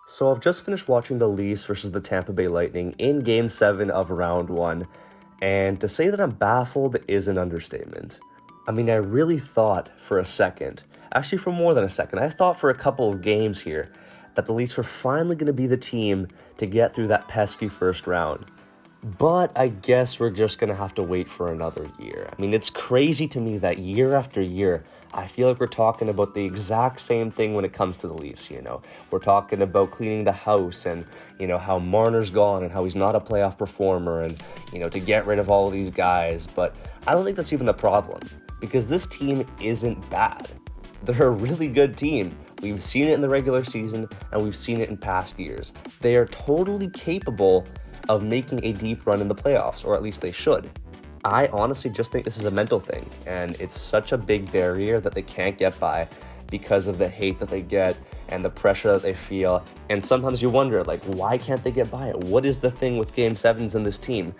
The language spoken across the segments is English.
So I've just finished watching the Leafs versus the Tampa Bay Lightning in Game 7 of Round 1, and to say that I'm baffled is an understatement. I mean, I really thought for a second, actually for more than a second, I thought for a couple of games here that the Leafs were finally going to be the team to get through that pesky first round. But I guess we're just going to have to wait for another year. I mean, it's crazy to me that year after year, I feel like we're talking about the exact same thing when it comes to the Leafs, We're talking about cleaning the house and, how Marner's gone and how he's not a playoff performer and, to get rid of all of these guys. But I don't think that's even the problem because this team isn't bad. They're a really good team. We've seen it in the regular season and we've seen it in past years. They are totally capable of making a deep run in the playoffs, or at least they should. I honestly just think this is a mental thing, and it's such a big barrier that they can't get by because of the hate that they get and the pressure that they feel. And sometimes you wonder, why can't they get by it? What is the thing with Game 7s in this team?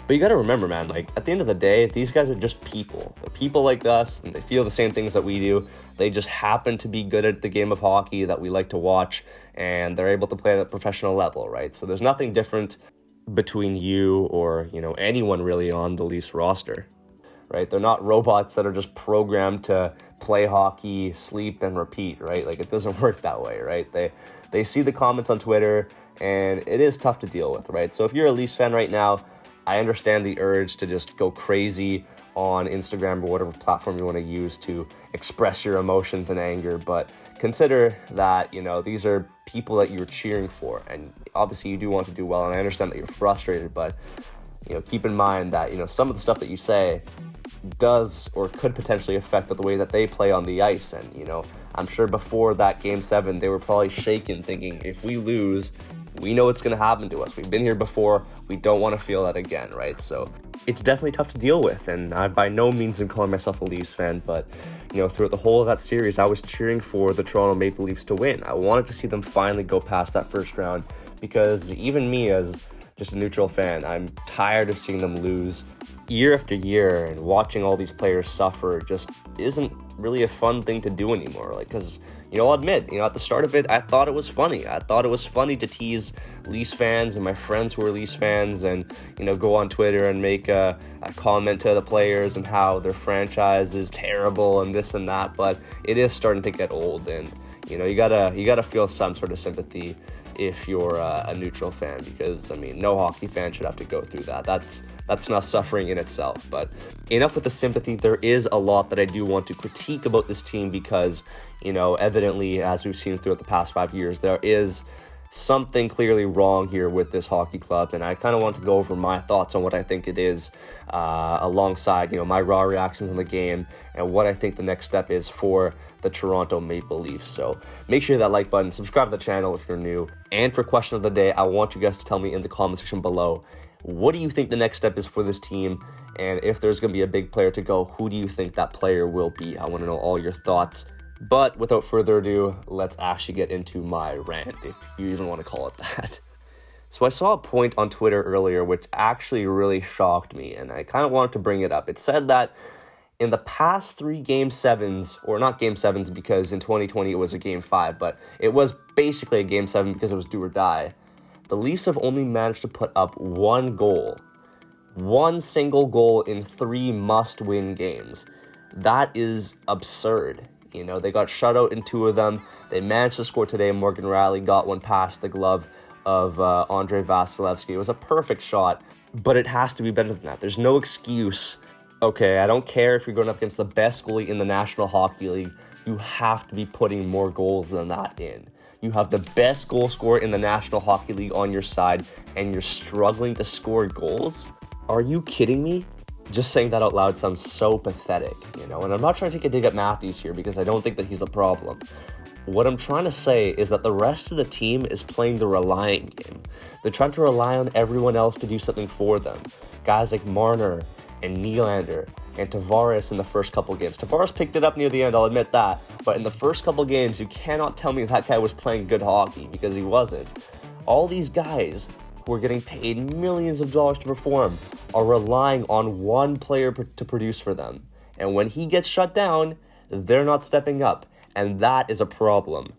But you gotta remember, man, at the end of the day, these guys are just people. They're people like us, and they feel the same things that we do. They just happen to be good at the game of hockey that we like to watch, and they're able to play at a professional level, right? So there's nothing different between you or, anyone really on the Leafs roster, right? They're not robots that are just programmed to play hockey, sleep, and repeat, right? It doesn't work that way, right? They see the comments on Twitter, and it is tough to deal with, right? So if you're a Leafs fan right now, I understand the urge to just go crazy on Instagram or whatever platform you want to use to express your emotions and anger, but consider that, these are people that you're cheering for, and obviously you do want to do well, and I understand that you're frustrated, but, keep in mind that, some of the stuff that you say does or could potentially affect the way that they play on the ice, and, I'm sure before that Game 7, they were probably shaken thinking, if we lose, we know what's going to happen to us. We've been here before. We don't want to feel that again, right? So it's definitely tough to deal with, and I by no means am calling myself a Leafs fan, but, throughout the whole of that series, I was cheering for the Toronto Maple Leafs to win. I wanted to see them finally go past that first round because even me as just a neutral fan, I'm tired of seeing them lose year after year, and watching all these players suffer just isn't really a fun thing to do anymore. Because, I'll admit, at the start of it, I thought it was funny. I thought it was funny to tease Leafs fans and my friends who are Leafs fans and, go on Twitter and make a comment to the players and how their franchise is terrible and this and that. But it is starting to get old, and, you gotta feel some sort of sympathy if you're a neutral fan, because, no hockey fan should have to go through that. That's not suffering in itself. But enough with the sympathy. There is a lot that I do want to critique about this team because, evidently, as we've seen throughout the past 5 years, there is something clearly wrong here with this hockey club, and I kind of want to go over my thoughts on what I think it is, alongside, my raw reactions on the game and what I think the next step is for the Toronto Maple Leafs. So make sure that like button, subscribe to the channel if you're new, and for question of the day, I want you guys to tell me in the comment section below, what do you think the next step is for this team, and if there's going to be a big player to go, who do you think that player will be? I want to know all your thoughts. But without further ado, let's actually get into my rant, if you even want to call it that. So I saw a point on Twitter earlier which actually really shocked me, and I kind of wanted to bring it up. It said that in the past 3 Game 7s, or not Game 7s because in 2020 it was a Game 5, but it was basically a Game 7 because it was do or die, the Leafs have only managed to put up one goal. One single goal in 3 must-win games. That is absurd. They got shut out in 2 of them. They managed to score today. Morgan Rielly got one past the glove of Andrei Vasilevsky. It was a perfect shot, but it has to be better than that. There's no excuse. Okay, I don't care if you're going up against the best goalie in the National Hockey League. You have to be putting more goals than that in. You have the best goal scorer in the National Hockey League on your side, and you're struggling to score goals? Are you kidding me? Just saying that out loud sounds so pathetic, and I'm not trying to take a dig at Matthews here because I don't think that he's a problem. What I'm trying to say is that the rest of the team is playing the relying game. They're trying to rely on everyone else to do something for them. Guys like Marner and Nylander and Tavares in the first couple games. Tavares picked it up near the end, I'll admit that, but in the first couple games, you cannot tell me that guy was playing good hockey, because he wasn't. All these guys who are getting paid millions of dollars to perform are relying on one player to produce for them. And when he gets shut down, they're not stepping up. And that is a problem.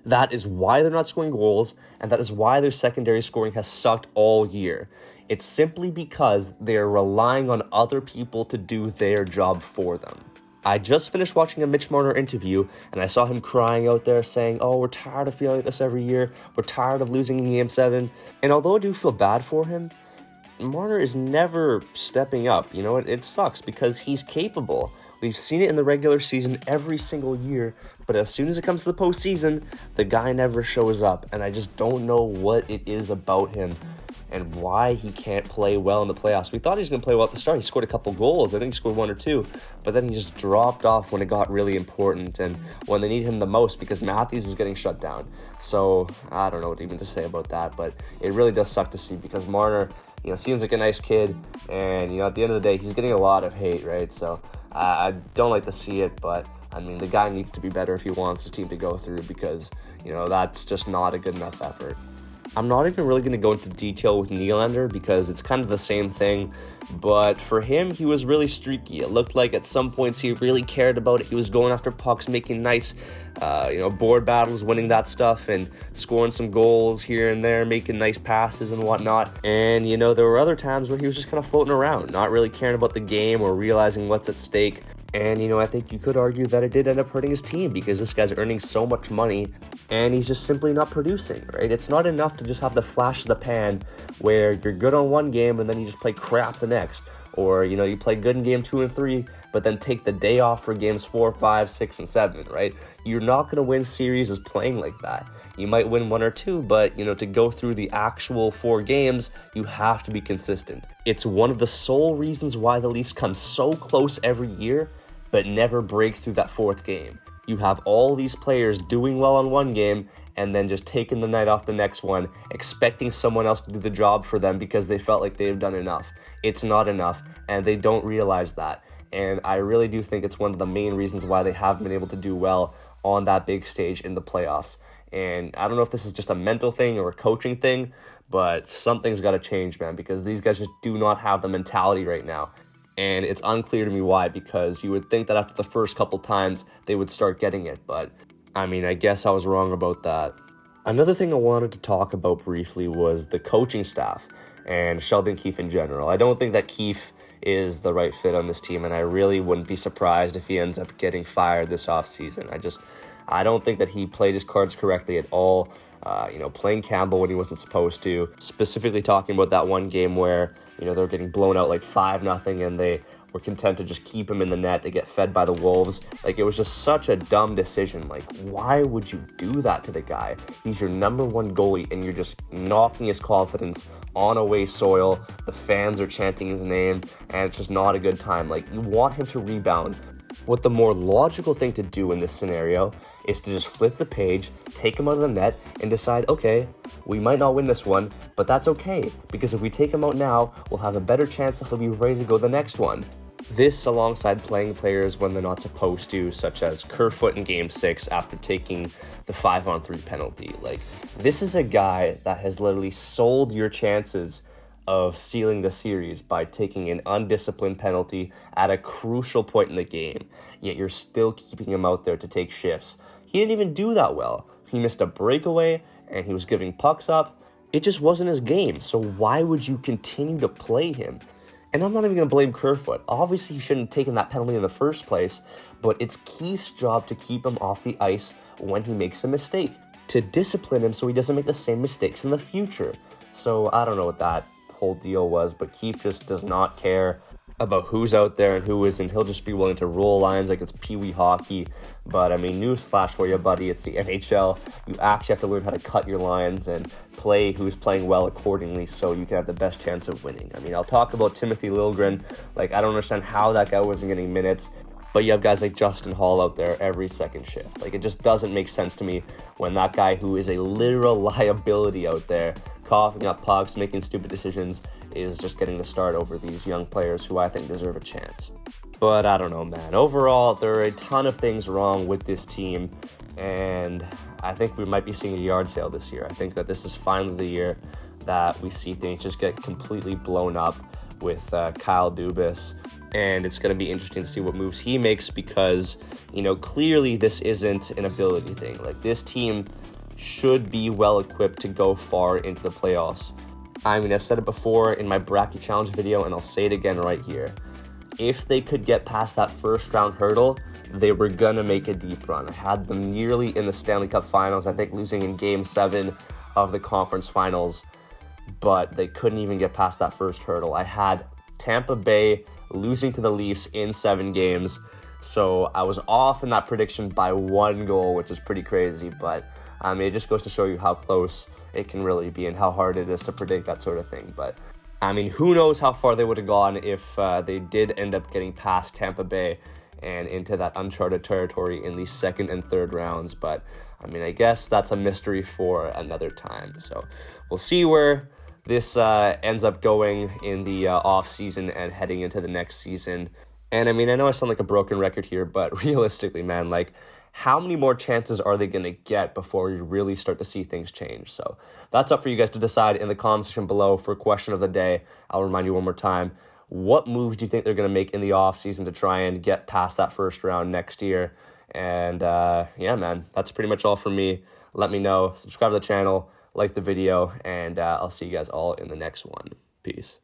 That is why they're not scoring goals, and that is why their secondary scoring has sucked all year. It's simply because they're relying on other people to do their job for them. I just finished watching a Mitch Marner interview, and I saw him crying out there saying, oh, we're tired of feeling like this every year. We're tired of losing in Game 7. And although I do feel bad for him, Marner is never stepping up. You know, it sucks because he's capable. We've seen it in the regular season every single year, but as soon as it comes to the postseason, the guy never shows up, and I just don't know what it is about him and why he can't play well in the playoffs. We thought he was going to play well at the start. He scored a couple goals. I think he scored 1 or 2, but then he just dropped off when it got really important and when they needed him the most because Matthews was getting shut down. So I don't know what even to say about that, but it really does suck to see because Marner, seems like a nice kid, and, at the end of the day, he's getting a lot of hate, right? So I don't like to see it, but, the guy needs to be better if he wants his team to go through because, that's just not a good enough effort. I'm not even really going to go into detail with Nylander because it's kind of the same thing, but for him, he was really streaky. It looked like at some points he really cared about it. He was going after pucks, making nice, board battles, winning that stuff, and scoring some goals here and there, making nice passes and whatnot. And, there were other times where he was just kind of floating around, not really caring about the game or realizing what's at stake. And, I think you could argue that it did end up hurting his team because this guy's earning so much money and he's just simply not producing, right? It's not enough to just have the flash of the pan where you're good on one game and then you just play crap the next. Or, you play good in game 2 and 3, but then take the day off for games 4, 5, 6, and 7, right? You're not going to win series playing like that. You might win 1 or 2, but, to go through the actual 4 games, you have to be consistent. It's one of the sole reasons why the Leafs come so close every year, but never break through that 4th game. You have all these players doing well on one game and then just taking the night off the next one, expecting someone else to do the job for them because they felt like they've done enough. It's not enough, and they don't realize that. And I really do think it's one of the main reasons why they haven't been able to do well on that big stage in the playoffs. And I don't know if this is just a mental thing or a coaching thing, but something's got to change, man, because these guys just do not have the mentality right now. And it's unclear to me why, because you would think that after the first couple times, they would start getting it. But, I guess I was wrong about that. Another thing I wanted to talk about briefly was the coaching staff and Sheldon Keefe in general. I don't think that Keefe is the right fit on this team, and I really wouldn't be surprised if he ends up getting fired this offseason. I don't think that he played his cards correctly at all. Playing Campbell when he wasn't supposed to, specifically talking about that one game where, they were getting blown out like 5-0 and they were content to just keep him in the net to get fed by the Wolves. It was just such a dumb decision. Why would you do that to the guy? He's your number 1 goalie and you're just knocking his confidence on away soil. The fans are chanting his name and it's just not a good time. You want him to rebound. What the more logical thing to do in this scenario is to just flip the page, take him out of the net, and decide, okay, we might not win this one, but that's okay, because if we take him out now, we'll have a better chance that he'll be ready to go the next one. This alongside playing players when they're not supposed to, such as Kerfoot in Game 6 after taking the 5-on-3 penalty. This is a guy that has literally sold your chances of sealing the series by taking an undisciplined penalty at a crucial point in the game, yet you're still keeping him out there to take shifts. He didn't even do that well. He missed a breakaway, and he was giving pucks up. It just wasn't his game, so why would you continue to play him? And I'm not even going to blame Kerfoot. Obviously, he shouldn't have taken that penalty in the first place, but it's Keefe's job to keep him off the ice when he makes a mistake, to discipline him so he doesn't make the same mistakes in the future. So I don't know what that whole deal was, but Keefe just does not care about who's out there and who isn't. He'll just be willing to roll lines like it's Pee-wee hockey. But newsflash for you, buddy, it's the NHL. You actually have to learn how to cut your lines and play who's playing well accordingly so you can have the best chance of winning. I'll talk about Timothy Liljegren. I don't understand how that guy wasn't getting minutes. But you have guys like Justin Hall out there every second shift. It just doesn't make sense to me when that guy who is a literal liability out there, coughing up pucks, making stupid decisions, is just getting the start over these young players who I think deserve a chance. But I don't know, man. Overall, there are a ton of things wrong with this team, and I think we might be seeing a yard sale this year. I think that this is finally the year that we see things just get completely blown up with Kyle Dubas. And it's going to be interesting to see what moves he makes because, clearly this isn't an ability thing. This team should be well equipped to go far into the playoffs. I mean, I've said it before in my bracket challenge video, and I'll say it again right here. If they could get past that first round hurdle, they were gonna make a deep run. I had them nearly in the Stanley Cup Finals, I think losing in Game 7 of the conference finals, but they couldn't even get past that first hurdle. I had Tampa Bay losing to the Leafs in 7 games, so I was off in that prediction by 1 goal, which is pretty crazy, but I mean, it just goes to show you how close it can really be and how hard it is to predict that sort of thing. But I mean, who knows how far they would have gone if they did end up getting past Tampa Bay and into that uncharted territory in the second and third rounds. But I mean, I guess that's a mystery for another time. So we'll see where this ends up going in the off season and heading into the next season. And I mean, I know I sound like a broken record here, but realistically, man, like, how many more chances are they going to get before you really start to see things change? So that's up for you guys to decide in the comment section below for question of the day. I'll remind you one more time. What moves do you think they're going to make in the offseason to try and get past that first round next year? And yeah, man, that's pretty much all from me. Let me know. Subscribe to the channel, like the video, and I'll see you guys all in the next one. Peace.